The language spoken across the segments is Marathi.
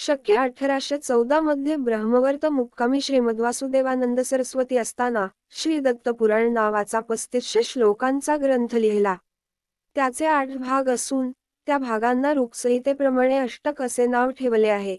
शके 1814 मध्ये ब्रह्मवर्त मुक्कामी श्रीमद्वासुदेवानंद सरस्वती असताना श्री दत्तपुराण नावाचा 3500 श्लोकांचा ग्रंथ लिहिला. त्याचे 8 भाग असून त्या भागांना ऋक्संहितेप्रमाणे अष्टक असे नाव ठेवले आहे.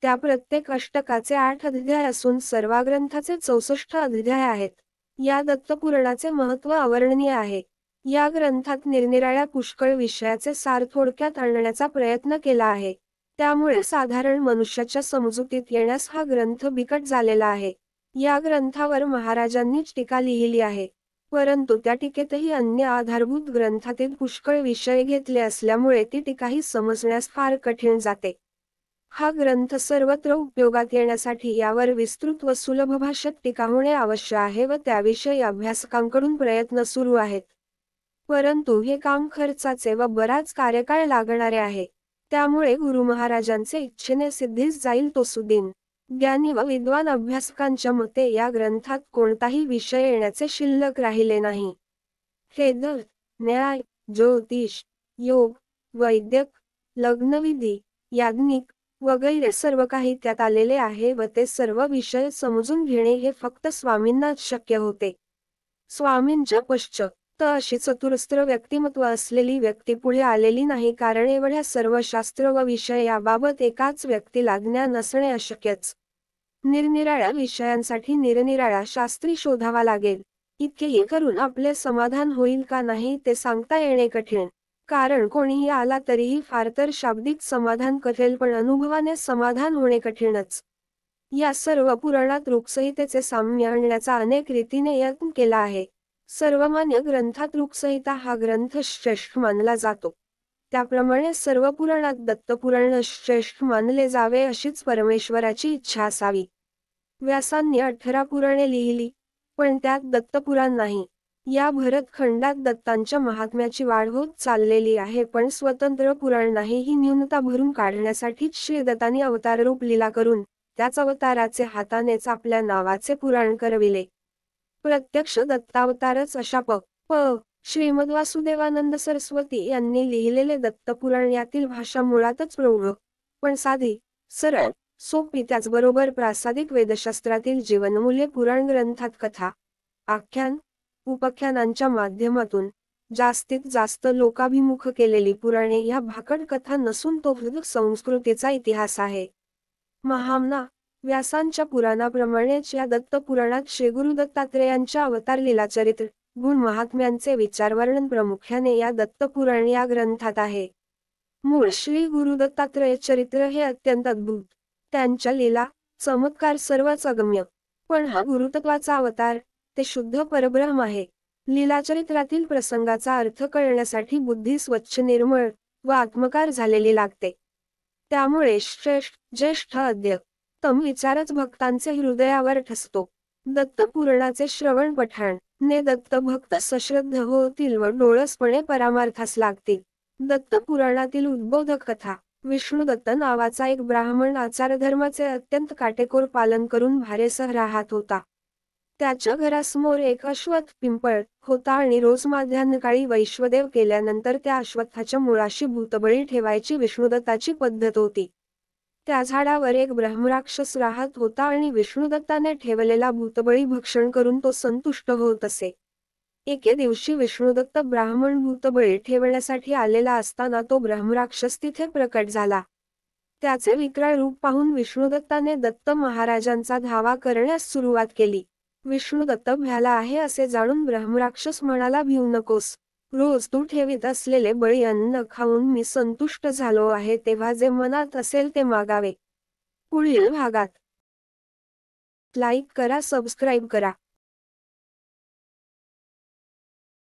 त्या प्रत्येक अष्टकाचे 8 अध्याय असून सर्व ग्रंथाचे 64 अध्याय आहेत. या दत्तपुराणाचे महत्त्व अवर्णनीय आहे. या ग्रंथात निरनिराळ्या पुष्कळ विषयाचे सार थोडक्यात आणण्याचा प्रयत्न केला आहे. त्यामुळे साधारण मनुष्याच्या समजुतीत येण्यास हा ग्रंथ बिकट झालेला आहे. या ग्रंथावर महाराजांनीच टीका लिहिली आहे. परंतु त्या टीकेतही अन्य आधारभूत ग्रंथातील पुष्कळ विषय घेतले असल्यामुळे ती टीकाही समजण्यास फार कठीण जाते. हा ग्रंथ सर्वत्र उपयोगात येण्यासाठी यावर विस्तृत व सुलभ भाषेत टीका होणे आवश्यक आहे व त्याविषयी अभ्यासकांकडून प्रयत्न सुरू आहेत. परंतु हे काम खर्चाचे व बराच कार्यकाळ लागणारे आहे. त्यामुळे गुरु महाराजांचे इच्छेने सिद्धीस जाईल तो सुदीन. ज्ञानी व विद्वान अभ्यासकांच्या मते या ग्रंथात कोणताही विषय येण्याचे शिल्लक राहिले नाही. हे न्याय, ज्योतिष, योग, वैद्यक, लग्नविधी, याज्ञिक वगैरे सर्व काही त्यात आलेले आहे व ते सर्व विषय समजून घेणे हे फक्त स्वामींनाच शक्य होते. स्वामींच्या पश्चात अशी चतुरस्त्र व्यक्तिमत्व असलेली व्यक्ती पुढे आलेली नाही, कारण एवढ्या सर्व शास्त्र व विषय याबाबत एकाच व्यक्तीला ज्ञान असणे अशक्यच. निरनिराळ्या विषयांसाठी निरनिराळा शास्त्री शोधावा लागेल. इतकेही करून आपले समाधान होईल का नाही ते सांगता येणे कठीण. कारण कोणीही आला तरीही फार तर शाब्दिक समाधान करेल, पण अनुभवाने समाधान होणे कठीणच. या सर्व पुराणात ऋक्संहितेचे साम्य आणण्याचा अनेक रीतीने यत्न केला आहे. सर्वमान्य ग्रंथात ऋक्संहिता हा ग्रंथ श्रेष्ठ मानला जातो. त्याप्रमाणे सर्व पुराणात दत्तपुराण श्रेष्ठ मानले जावे अशीच परमेश्वराची इच्छा असावी. व्यासांनी 18 पुराणे लिहिली, पण त्यात दत्तपुराण नाही. या भरतखंडात दत्तांच्या महात्म्याची वाढ होत चाललेली आहे, पण स्वतंत्र पुराण नाही. ही न्यूनता भरून काढण्यासाठीच श्रीदत्तांनी अवताररूप लीला करून त्याच अवताराचे हातानेच आपल्या नावाचे पुराण करविले. प्रत्यक्ष दत्तावतारच अशा श्रीमद्वासुदेवानंद सरस्वती यांनी लिहिलेले दत्तपुराण यातील भाषा मुळातच प्रौढ, पण साधी, सरळ, सोपी, त्याचबरोबर प्रासादिक वेदशास्त्रातील जीवनमूल्य पुराण ग्रंथात कथा, आख्यान, उपाख्यानांच्या माध्यमातून जास्तीत जास्त लोकाभिमुख केलेली पुराणे या भाकड कथा नसून तो वृद्ध संस्कृतीचा इतिहास आहे. महामना व्यासांच्या पुराणाप्रमाणेच या दत्तपुराणात श्रीगुरु दत्तात्रेयांच्या अवतार लीलाचरित्र, गुण महात्म्यांचे विचारवर्णन प्रामुख्याने या दत्तपुराण या ग्रंथात आहे. मूळ श्री गुरु दत्तात्रेय चरित्र हे अत्यंत अद्भुत, त्यांच्या लीला, चमत्कार सर्वच अगम्य. पण हा गुरुतत्वाचा अवतार, ते शुद्ध परब्रह्म आहे. लीलाचरित्रातील प्रसंगाचा अर्थ कळण्यासाठी बुद्धी स्वच्छ, निर्मळ व आत्मकार झालेली लागते. त्यामुळे श्रेष्ठ, ज्येष्ठ, अद्यतम विचारच भक्तांचे हृदयावर ठसतो. दत्तपुराणाचे श्रवण पठण ने दत्तभक्त सश्रद्ध होतील व डोळसपणे परामार्थास लागतील. दत्तपुराणातील उद्बोधक कथा. विष्णुदत्त नावाचा एक ब्राह्मण आचारधर्माचे अत्यंत काटेकोर पालन करून भारेसह राहत होता. त्याच्या घरासमोर एक अश्वत्थ पिंपळ होता आणि रोज माध्यान्हकाळी वैश्वदेव केल्यानंतर त्या अश्वत्थाच्या मुळाशी भूतबळी ठेवायची विष्णुदत्ताची पद्धत होती. त्या झाडावर एक ब्रह्मराक्षस राहत होता आणि विष्णुदत्ताने ठेवलेला भूतबळी भक्षण करून तो संतुष्ट होत असे. एके दिवशी विष्णुदत्त ब्राह्मण भूतबळी ठेवण्यासाठी आलेला असताना तो ब्रह्मराक्षस तिथे प्रकट झाला. त्याचे विक्राळ रूप पाहून विष्णुदत्ताने दत्त महाराजांचा धावा करण्यास सुरुवात केली. विष्णुदत्त भ्याला आहे असे जाणून ब्रह्मराक्षस म्हणाला, भिऊ नकोस. रोज तू ठेवीत असलेले बळी अन्न खाऊन मी संतुष्ट झालो आहे, तेव्हा जे मनात असेल ते मागावे. पुढील भागात लाईक करा, सबस्क्राईब करा.